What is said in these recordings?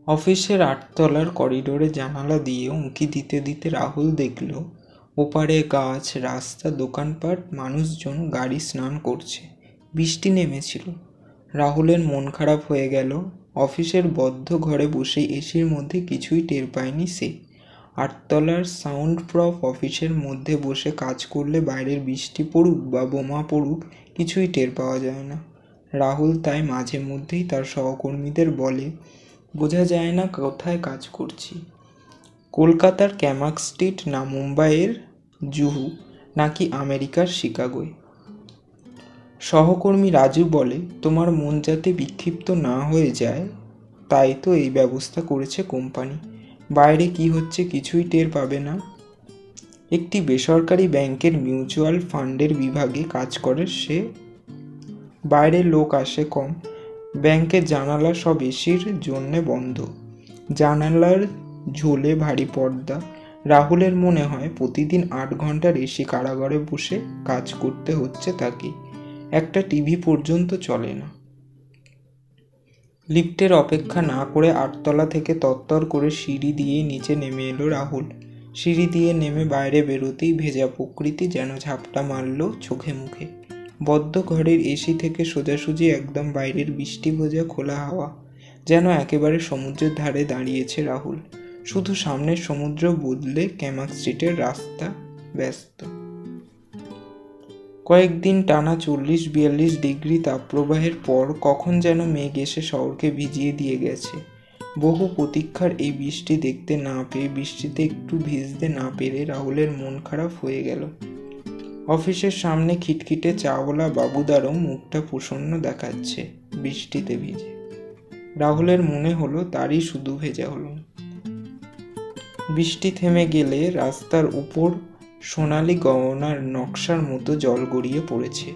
অফিসের 8 তলার করিডোরে জানালা দিয়ে উঁকি দিতে দিতে রাহুল দেখল ওপারে গাছ, রাস্তা, দোকানপাট, মানুষজন, গাড়ি স্নান করছে। বৃষ্টি নেমেছিল। রাহুলের মন খারাপ হয়ে গেল। অফিসের বদ্ধ ঘরে বসে এসির মধ্যে কিছুই টের পায়নি সে। 8 তলার সাউন্ড প্রুফ অফিসের মধ্যে বসে কাজ করলে বাইরের বৃষ্টি পড়ুক বা বোমা পড়ুক কিছুই টের পাওয়া যায় না। রাহুল তাই মাঝে মধ্যেই তার সহকর্মীদের বলে, বোঝা যায় না কোথায় কাজ করছি। কলকাতার ক্যামাক স্ট্রিট, না মুম্বাইয়ের জুহু, নাকি আমেরিকার শিকাগোয়। সহকর্মী রাজু বলে, তোমার মন যাতে বিক্ষিপ্ত না হয়ে যায় তাই তো এই ব্যবস্থা করেছে কোম্পানি। বাইরে কি হচ্ছে কিছুই টের পাবে না। একটি বেসরকারি ব্যাংকের মিউচুয়াল ফান্ডের বিভাগে কাজ করে সে। বাইরে লোক আসে কম। ব্যাংকের জানালা সব এসির জন্যে বন্ধ। জানালার ঝোলে ভারী পর্দা। রাহুলের মনে হয় প্রতিদিন 8 ঘন্টার এসি কারাগারে বসে কাজ করতে হচ্ছে তাকে। একটা টিভি পর্যন্ত চলে না। লিফটের অপেক্ষা না করে 8 তলা থেকে তত্তর করে সিঁড়ি দিয়ে নিচে নেমে এলো রাহুল। সিঁড়ি দিয়ে নেমে বাইরে বেরোতেই ভেজা প্রকৃতি যেন ঝাপটা মারল চোখে মুখে। বদ্ধ ঘরের এসি থেকে সোজাসুজি একদম বাইরের বৃষ্টি ভেজা খোলা হাওয়া। যেন একেবারে সমুদ্রের ধারে দাঁড়িয়েছে রাহুল। শুধু সামনের সমুদ্র বদলে ক্যামাক স্ট্রিটের রাস্তা ব্যস্ত। কয়েকদিন টানা 40-42 ডিগ্রি তাপপ্রবাহের পর কখন যেন মেঘ এসে শহরকে ভিজিয়ে দিয়ে গেছে। বহু প্রতীক্ষার এই বৃষ্টি দেখতে না পেয়ে, বৃষ্টিতে একটু ভিজতে না পেরে রাহুলের মন খারাপ হয়ে গেল। অফিসের সামনে খিটখিটে চাওয়ালা বাবুদারও মুখটা প্রসন্ন দেখাচ্ছে বৃষ্টিতে ভিজে। রাহুলের মনে হলো তারই শুধু ভেজা হলো। বৃষ্টি থেমে গেলে রাস্তার উপর সোনালি গহনার নকশার মতো জল গড়িয়ে পড়েছে।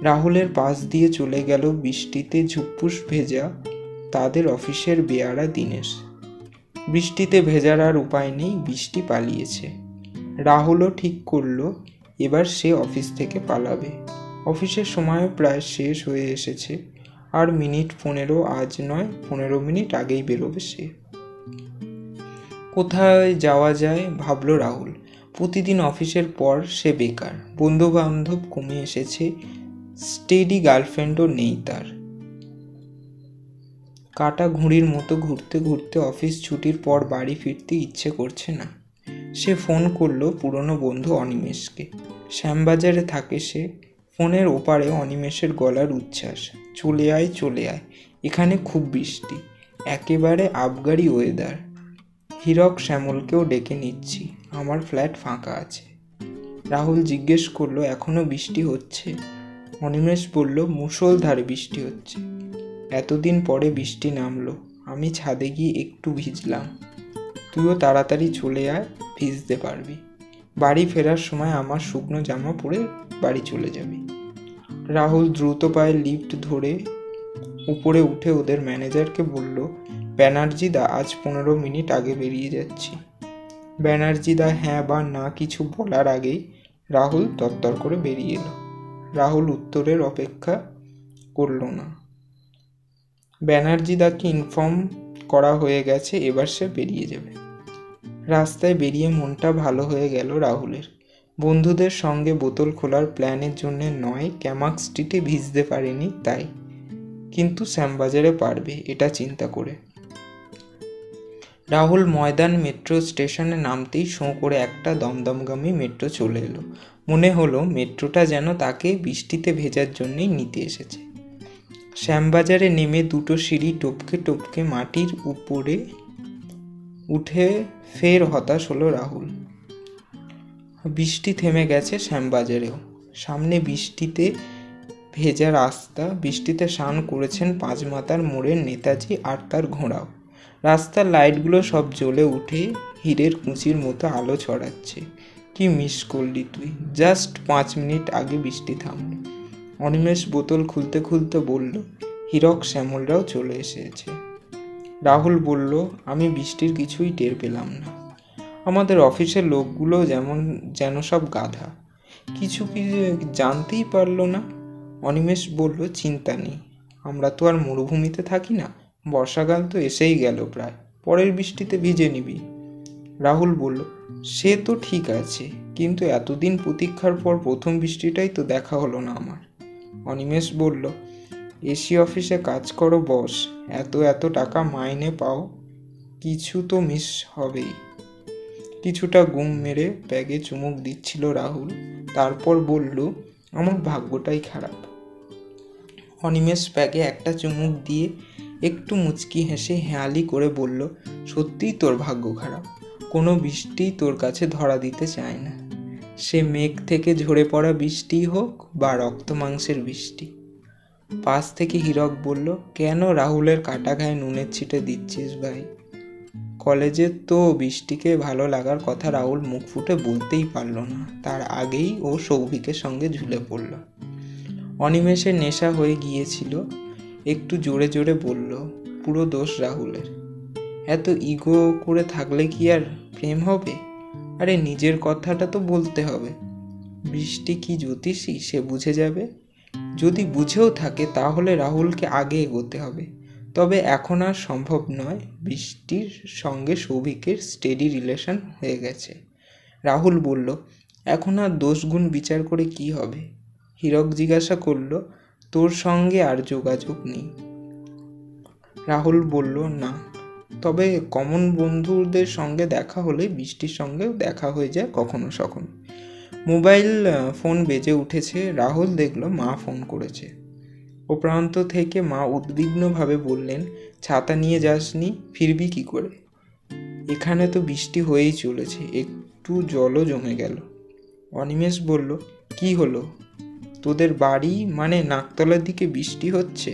রাহুলের পাশ দিয়ে চলে গেল বৃষ্টিতে ঝুপুস ভেজা তাদের অফিসের বেয়ারা দীনেশ। বৃষ্টিতে ভেজার আর উপায় নেই, বৃষ্টি পালিয়েছে। রাহুলও ঠিক করলো এবার সে অফিস থেকে পালাবে। অফিসের সময়ও প্রায় শেষ হয়ে এসেছে। আর মিনিট 15 আজ নয়, 15 মিনিট আগেই বেরোবে সে। কোথায় যাওয়া যায় ভাবল রাহুল। প্রতিদিন অফিসের পর সে বেকার। বন্ধু বান্ধব কমে এসেছে, স্টেডি গার্লফ্রেন্ডও নেই তার। কাটা ঘুড়ির মতো ঘুরতে ঘুরতে অফিস ছুটির পর বাড়ি ফিরতে ইচ্ছে করছে না। সে ফোন করলো পুরনো বন্ধু অনিমেষকে। শ্যামবাজারে থাকে সে। ফোনের ওপারে অনিমেষের গলার উচ্ছ্বাস, চলে আয় চলে আয়, এখানে খুব বৃষ্টি, একেবারে আবগারি ওয়েদার। হীরক শ্যামলকেও ডেকে নিচ্ছি, আমার ফ্ল্যাট ফাঁকা আছে। রাহুল জিজ্ঞেস করলো, এখনো বৃষ্টি হচ্ছে? অনিমেষ বলল, মুষলধারে বৃষ্টি হচ্ছে। এতদিন পরে বৃষ্টি নামলো, আমি ছাদে গিয়ে একটু ভিজলাম। তুইও তাড়াতাড়ি চলে আয়, ভিজতে পারবি। বাড়ি ফেরার সময় আমার শুকনো জামা পরে বাড়ি চলে যাবি। রাহুল দ্রুত পায়ে লিফট ধরে উপরে উঠে ওদের ম্যানেজারকে বলল, ব্যানার্জি দা, আজ 15 মিনিট আগে বেরিয়ে যাচ্ছি। ব্যানার্জি দা হ্যাঁ বা না কিছু বলার আগেই রাহুল তত্তর করে বেরিয়ে এলো। রাহুল উত্তরের অপেক্ষা করল না। ব্যানার্জি দাকে ইনফর্ম করা হয়ে গেছে, এবার সে বেরিয়ে যাবে। রাস্তায় বেরিয়ে মনটা ভালো হয়ে গেল রাহুলের। বন্ধুদের সঙ্গে বোতল খোলার প্ল্যানের জন্য নয়, ক্যামাক স্ট্রিটে ভিজতে পারেনি তাই, কিন্তু শ্যামবাজারে পারবে এটা চিন্তা করে। রাহুল ময়দান মেট্রো স্টেশনে নামতেই শোঁ করে একটা দমদমগামী মেট্রো চলে এলো। মনে হলো মেট্রোটা যেন তাকে বৃষ্টিতে ভেজার জন্যই নিতে এসেছে। শ্যামবাজারে নেমে দুটো সিঁড়ি টপকে টপকে মাটির উপরে উঠে ফের হতাশ হলো রাহুল। বৃষ্টি থেমে গেছে শ্যামবাজারেও। সামনে বৃষ্টিতে ভেজা রাস্তা, বৃষ্টিতে স্নান করেছেন পাঁচমাথার মোড়ের নেতাজি আর তার ঘোড়াও। রাস্তার লাইটগুলো সব জ্বলে উঠে হীরের কুঁচির মতো আলো ছড়াচ্ছে। কি মিস করলি তুই? জাস্ট 5 মিনিট আগে বৃষ্টি থামল। অনিমেষ বোতল খুলতে খুলতে বলল, হীরক শ্যামলরাও চলে এসেছে। রাহুল বলল, আমি বৃষ্টির কিছুই টের পেলাম না। আমাদের অফিসের লোকগুলো যেন সব গাধা, কিছু জানতেই পারলো না। অনিমেষ বলল, চিন্তা নেই, আমরা তো আর মরুভূমিতে থাকি না, বর্ষাকাল তো এসেই গেল প্রায়। পরের বৃষ্টিতে ভিজে নিবি। রাহুল বলল, সে তো ঠিক আছে, কিন্তু এতদিন প্রতীক্ষার পর প্রথম বৃষ্টিটাই তো দেখা হলো না আমার। অনিমেষ বলল, এসি অফিসে কাজ করো বস, এত টাকা মাইনে পাও, কিছু তো মিস হবেই। কিছুটা গুম মেরে ব্যাগে চুমুক দিচ্ছিল রাহুল, তারপর বলল, আমার ভাগ্যটাই খারাপ। অনিমেষ ব্যাগে একটা চুমুক দিয়ে একটু মুচকি হেসে হেয়ালি করে বলল, সত্যিই তোর ভাগ্য খারাপ, কোনো বৃষ্টি তোর কাছে ধরা দিতে চায় না, সে মেঘ থেকে ঝরে পড়া বৃষ্টি হোক বা রক্ত মাংসের বৃষ্টি। পাশ থেকে হীরক বলল, কেন রাহুলের কাটা গায়ে নুনের ছিটে দিচ্ছিস ভাই? কলেজে তো বৃষ্টিকে ভালো লাগার কথা রাহুল মুখ ফুটে বলতেই পারল না, তার আগেই ও সৌভিকের সঙ্গে ঝুলে পড়ল। অনিমেষের নেশা হয়ে গিয়েছিল, একটু জোরে জোরে বলল, পুরো দোষ রাহুলের। এত ইগো করে থাকলে কি আর প্রেম হবে? আরে নিজের কথাটা তো বলতে হবে। বৃষ্টি কি জ্যোতিষী, সে বুঝে যাবে। যদি বুঝেও থাকে তাহলে রাহুলকে আগে এগোতে হবে। তবে এখন আর সম্ভব নয়, বৃষ্টির সঙ্গে সৌভিকের স্টেডি রিলেশন হয়ে গেছে। রাহুল বলল, এখন আর দোষগুণ বিচার করে কি হবে? হীরক জিজ্ঞাসা করল, তোর সঙ্গে আর যোগাযোগ নেই? রাহুল বলল, না, তবে কমন বন্ধুদের সঙ্গে দেখা হলে বৃষ্টির সঙ্গেও দেখা হয়ে যায় কখনো সখনো। মোবাইল ফোন বেজে উঠেছে, রাহুল দেখল মা ফোন করেছে। ও প্রান্ত থেকে মা উদ্বিগ্নভাবে বললেন, ছাতা নিয়ে যাসনি, ফিরবি কি করে? এখানে তো বৃষ্টি হয়েই চলেছে, একটু জলও জমে গেল। অনিমেষ বলল, কি হলো, তোদের বাড়ি মানে নাকতলার দিকে বৃষ্টি হচ্ছে?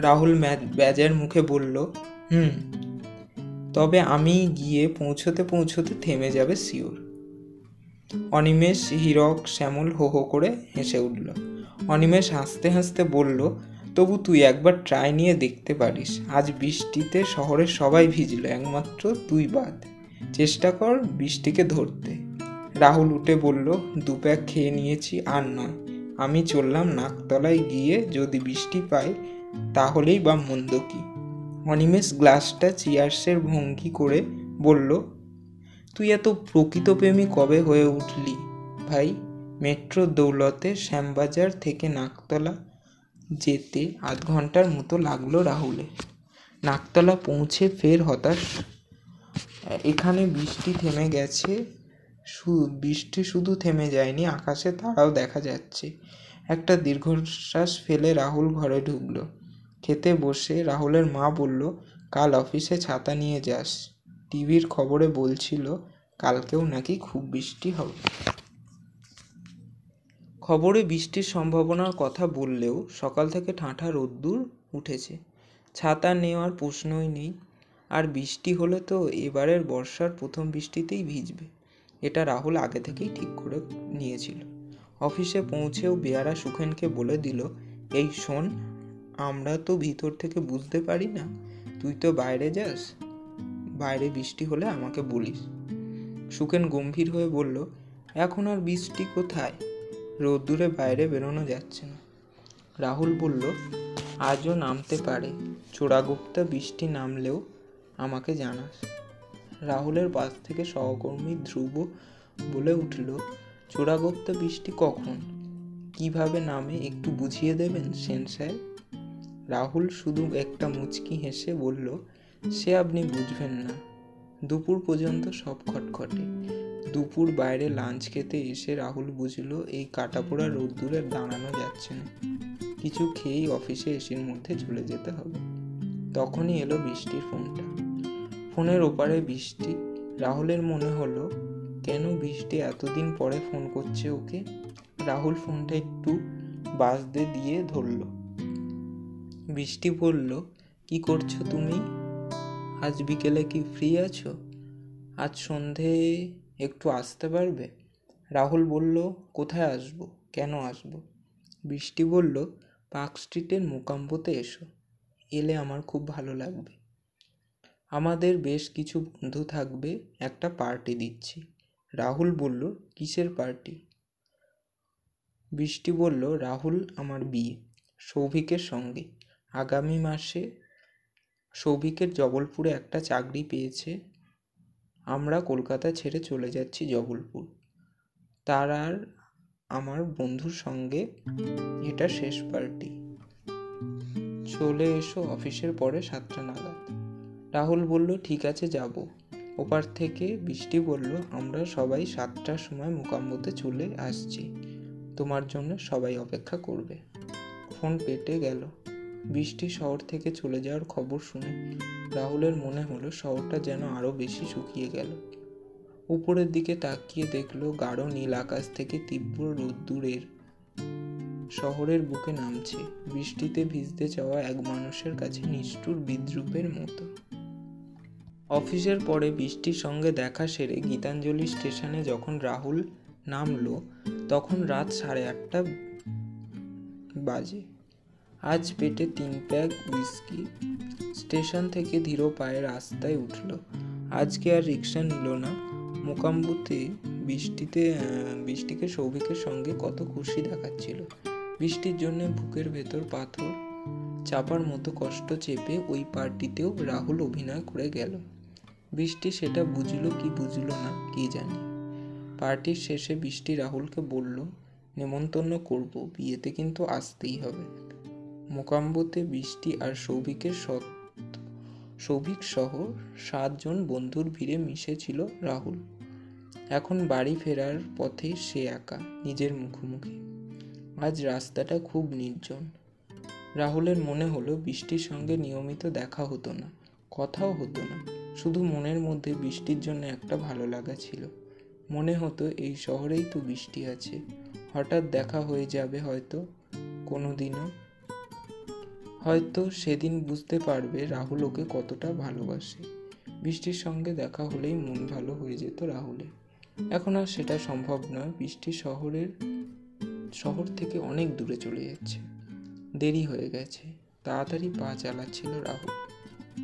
রাহুল বেজার মুখে বলল, তবে আমি গিয়ে পৌঁছতে থেমে যাবে শিওর। অনিমেষ, হীরক, শ্যামল হো হো করে হেসে উঠল। অনিমেষ হাসতে হাসতে বলল, তবু তুই একবার ট্রাই নিয়ে দেখতে পারিস, আজ বৃষ্টিতে শহরের সবাই ভিজল, একমাত্র তুই বাদ, চেষ্টা কর বৃষ্টিকে ধরতে। রাহুল উঠে বলল, দুপ্যাক খেয়ে নিয়েছি, আর নয়, আমি চললাম নাকতলায়, গিয়ে যদি বৃষ্টি পাই তাহলেই বা মন্দ কি। অনিমেষ গ্লাসটা চিয়ার্সের ভঙ্গি করে বলল, তুই এত প্রকৃত প্রেমী কবে হয়ে উঠলি ভাই? মেট্রো দৌলতে শ্যামবাজার থেকে নাকতলা যেতে আধ ঘন্টার মতো লাগলো রাহুলের। নাকতলা পৌঁছে ফের হতাশ, এখানে বৃষ্টি থেমে গেছে। বৃষ্টি শুধু থেমে যায়নি, আকাশে তারাও দেখা যাচ্ছে। একটা দীর্ঘশ্বাস ফেলে রাহুল ঘরে ঢুকলো। খেতে বসে রাহুলের মা বলল, কাল অফিসে ছাতা নিয়ে যাস, টিভির খবরে বলছিল কালকেও নাকি খুব বৃষ্টি হবে। খবরে বৃষ্টির সম্ভাবনার কথা বললেও সকাল থেকে ঠাঁঠা রোদ্দুর উঠেছে, ছাতা নেওয়ার প্রশ্নই নেই। আর বৃষ্টি হলে তো এবারের বর্ষার প্রথম বৃষ্টিতেই ভিজবে, এটা রাহুল আগে থেকেই ঠিক করে নিয়েছিল। অফিসে পৌঁছেও বেয়ারা সুখেনকে বলে দিল, এই শোন, আমরা তো ভিতর থেকে বুঝতে পারি না, তুই তো বাইরে যাস, বাইরে বৃষ্টি হলে আমাকে বলিস। সুখেন গম্ভীর হয়ে বলল, এখন আর বৃষ্টি কোথায়, রোদ্দুরে বাইরে বেরোনো যাচ্ছে না। রাহুল বলল, আজও নামতে পারে, চোরাগুপ্তা বৃষ্টি নামলেও আমাকে জানাস। রাহুলের পাশ থেকে সহকর্মী ধ্রুব বলে উঠল, চোরাগুপ্তা বৃষ্টি কখন, কিভাবে নামে একটু বুঝিয়ে দেবেন সেন সাহেব? রাহুল শুধু একটা মুচকি হেসে বলল, সে আপনি বুঝবেন না, দুপুর পর্যন্ত সব খটখটে। দুপুর বাইরে লাঞ্চ খেতে এসে রাহুল বুঝল এই কাটাপোড়া রোদ্দুরে দাঁড়ানো যাচ্ছে না, কিছু খেয়েই অফিসে এসির মধ্যে চলে যেতে হবে। তখনই এলো বৃষ্টির ফোনটা। ফোনের ওপারে বৃষ্টি। রাহুলের মনে হলো, কেন বৃষ্টি এতদিন পরে ফোন করছে ওকে। রাহুল ফোনটা একটু বাজতে দিয়ে ধরল। বৃষ্টি বলল, কি করছো তুমি, আজ বিকেলে কি ফ্রি আছো, আজ সন্ধে একটু আসতে পারবে? রাহুল বলল, কোথায় আসবো, কেন আসবো? বৃষ্টি বলল, পার্ক স্ট্রিটের মোকাম্বোতে এসো, এলে আমার খুব ভালো লাগবে, আমাদের বেশ কিছু বন্ধু থাকবে, একটা পার্টি দিচ্ছি। রাহুল বলল, কিসের পার্টি? বৃষ্টি বলল, রাহুল, আমার বিয়ে সৌভিকের সঙ্গে আগামী মাসে সৌভিকের জবলপুরে একটা চাকরি পেয়েছে। আমরা কলকাতা ছেড়ে চলে যাচ্ছি জবলপুর। তার আর আমার বন্ধুর সঙ্গে এটা শেষ পার্টি। চলে এসো অফিসের পরে 7টা নাগাদ। রাহুল বলল, ঠিক আছে যাব। ওপার থেকে বৃষ্টি বলল, আমরা সবাই 7টার সময় মোকাম্বুতে চলে আসছি, তোমার জন্য সবাই অপেক্ষা করবে। ফোন কেটে গেল। বৃষ্টি শহর থেকে চলে যাওয়ার খবর শুনে রাহুলের মনে হলো শহরটা যেন আরও বেশি শুকিয়ে গেল। উপরের দিকে তাকিয়ে দেখলো গাঢ় নীল আকাশ থেকে তীব্র রোদ্দুরের শহরের বুকে নামছে, বৃষ্টিতে ভিজতে চাওয়া এক মানুষের কাছে নিষ্ঠুর বিদ্রূপের মতো। অফিসের পরে বৃষ্টির সঙ্গে দেখা সেরে গীতাঞ্জলি স্টেশনে যখন রাহুল নামলো তখন রাত 8:30 বাজে। আজ পেটে 3 প্যাক হুইস্কি। স্টেশন থেকে ধীর পায়ে রাস্তায় উঠল। আজকে আর রিক্সা নিল না। মোকাম্বুতে বৃষ্টিকে সৌভিকের সঙ্গে কত খুশি দেখাচ্ছিল। বৃষ্টির জন্য বুকের ভেতর পাথর চাপার মতো কষ্ট চেপে ওই পার্টিতেও রাহুল অভিনয় করে গেল। বৃষ্টি সেটা বুঝলো কি বুঝলো না কে জানে। পার্টির শেষে বৃষ্টি রাহুলকে বলল, নেমন্তন্ন করব, বিয়েতে কিন্তু আসতেই হবে। মোকাম্বুতে বৃষ্টি আর সৌভিক সহ 7 জন বন্ধুর ভিড়ে মিশেছিল রাহুল। এখন বাড়ি ফেরার পথে সে একা, নিজের মুখোমুখি। আজ রাস্তাটা খুব নির্জন। রাহুলের মনে হলো বৃষ্টির সঙ্গে নিয়মিত দেখা হতো না, কথাও হতো না, শুধু মনের মধ্যে বৃষ্টির জন্য একটা ভালো লাগা ছিল। মনে হতো এই শহরেই তো বৃষ্টি আছে, হঠাৎ দেখা হয়ে যাবে হয়তো কোনো দিনও। হয়তো সেদিন বুঝতে পারবে রাহুল ওকে কতটা ভালোবাসে। বৃষ্টির সঙ্গে দেখা হলেই মন ভালো হয়ে যেত রাহুলের। এখন আর সেটা সম্ভব নয়। বৃষ্টি শহর থেকে অনেক দূরে চলে যাচ্ছে। দেরি হয়ে গেছে। তাড়াতাড়ি পা চালাচ্ছিল রাহুল।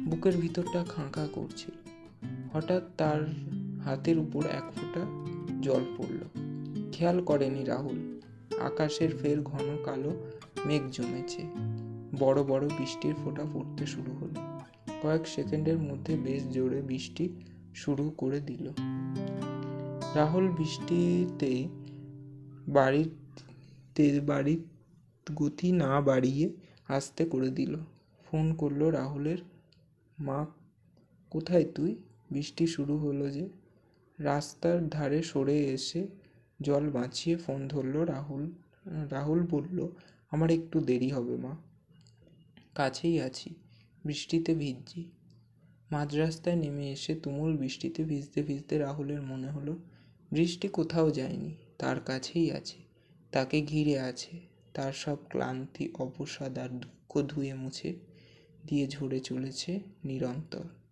বুকের ভিতরটা খাঁ খাঁ করছিল। হঠাৎ তার হাতের উপর 1 ফোঁটা জল পড়ল। খেয়াল করেনি রাহুল। আকাশের ফের ঘন কালো মেঘ জমেছে। বড় বড় বৃষ্টির ফোঁটা পড়তে শুরু হলো। কয়েক সেকেন্ডের মধ্যে বেশ জোরে বৃষ্টি শুরু করে দিল। রাহুল বৃষ্টিতে বাড়ির গতি না বাড়িয়ে আস্তে করে দিল। ফোন করলো রাহুলের মা। কোথায় তুই? বৃষ্টি শুরু হলো যে। রাস্তার ধারে সরে এসে জল বাঁচিয়ে ফোন ধরল রাহুল বলল, আমার একটু দেরি হবে মা, কাছেই আছি, বৃষ্টিতে ভিজছি। মাঝ রাস্তায় নেমে এসে তুমুল বৃষ্টিতে ভিজতে ভিজতে রাহুলের মনে হলো বৃষ্টি কোথাও যায়নি, তার কাছেই আছে, তাকে ঘিরে আছে। তার সব ক্লান্তি, অবসাদ আর দুঃখ ধুয়ে মুছে দিয়ে ঝরে চলেছে নিরন্তর।